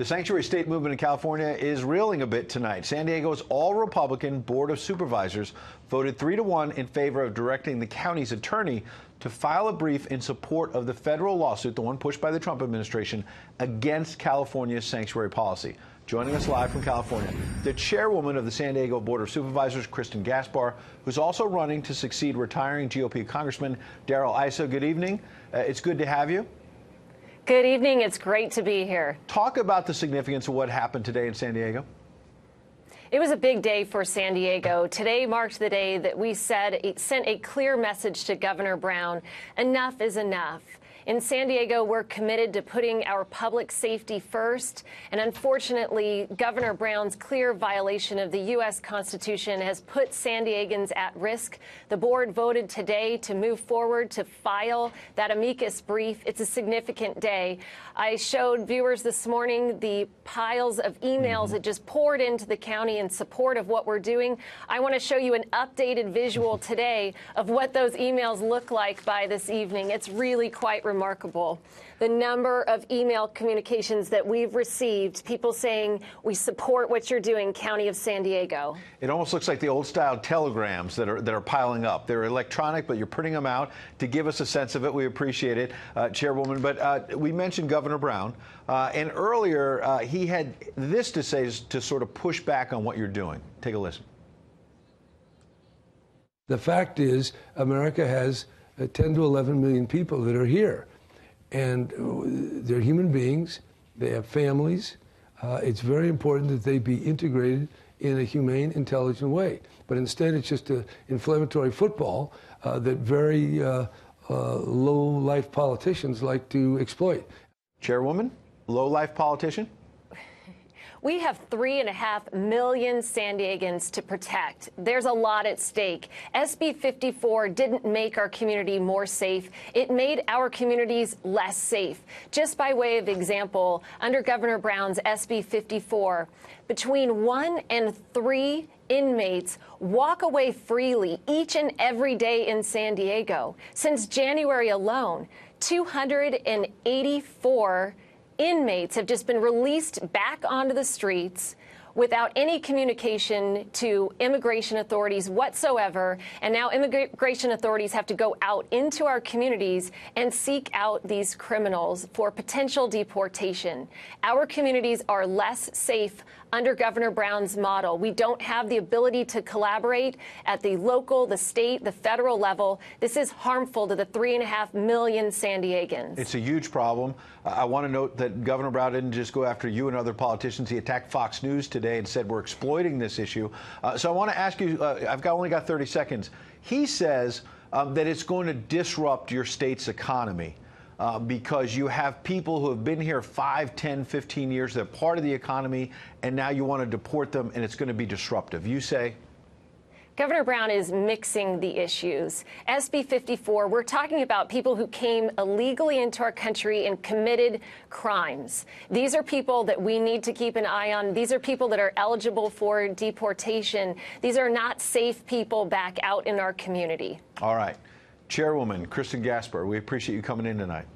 The sanctuary state movement in California is reeling a bit tonight. San Diego's all-Republican Board of Supervisors voted 3-1 in favor of directing the county's attorney to file a brief in support of the federal lawsuit, the one pushed by the Trump administration, against California's sanctuary policy. Joining us live from California, the chairwoman of the San Diego Board of Supervisors, Kristin Gaspar, who's also running to succeed retiring GOP Congressman Darrell Issa. Good evening. It's good to have you. Good evening. It's great to be here. Talk about the significance of what happened today in San Diego. It was a big day for San Diego. Today marked the day that we sent a clear message to Governor Brown. Enough is enough. In San Diego, we're committed to putting our public safety first. And unfortunately, Governor Brown's clear violation of the U.S. Constitution has put San Diegans at risk. The board voted today to move forward to file that amicus brief. It's a significant day. I showed viewers this morning the piles of emails that just poured into the county in support of what we're doing. I want to show you an updated visual today of what those emails look like by this evening. It's really quite remarkable. The number of email communications that we've received, people saying, we support what you're doing, County of San Diego. It almost looks like the old-style telegrams that are piling up. They're electronic, but you're printing them out to give us a sense of it. We appreciate it, Chairwoman. But we mentioned Governor Brown, and earlier he had this to say to sort of push back on what you're doing. Take a listen. The fact is, America has 10 to 11 million people that are here. And they're human beings. They have families. It's very important that they be integrated in a humane, intelligent way. But instead, it's just an inflammatory football that very low-life politicians like to exploit. Chairwoman, low-life politician? We have 3.5 million San Diegans to protect. There's a lot at stake. SB 54 didn't make our community more safe. It made our communities less safe. Just by way of example, under Governor Brown's SB 54, between 1 and 3 inmates walk away freely each and every day in San Diego. Since January alone, 284 inmates have just been released back onto the streets without any communication to immigration authorities whatsoever. And now immigration authorities have to go out into our communities and seek out these criminals for potential deportation. Our communities are less safe under Governor Brown's model. We don't have the ability to collaborate at the local, the state, the federal level. This is harmful to the 3.5 million San Diegans. It's a huge problem. I want to note that Governor Brown didn't just go after you and other politicians. He attacked Fox News today and said we're exploiting this issue. So I want to ask you, I've only got 30 seconds. He says that it's going to disrupt your state's economy. Because you have people who have been here 5, 10, 15 years, they're part of the economy, and now you want to deport them, and it's going to be disruptive. You say? Governor Brown is mixing the issues. SB 54, we're talking about people who came illegally into our country and committed crimes. These are people that we need to keep an eye on. These are people that are eligible for deportation. These are not safe people back out in our community. All right. Chairwoman Kristin Gaspar, we appreciate you coming in tonight.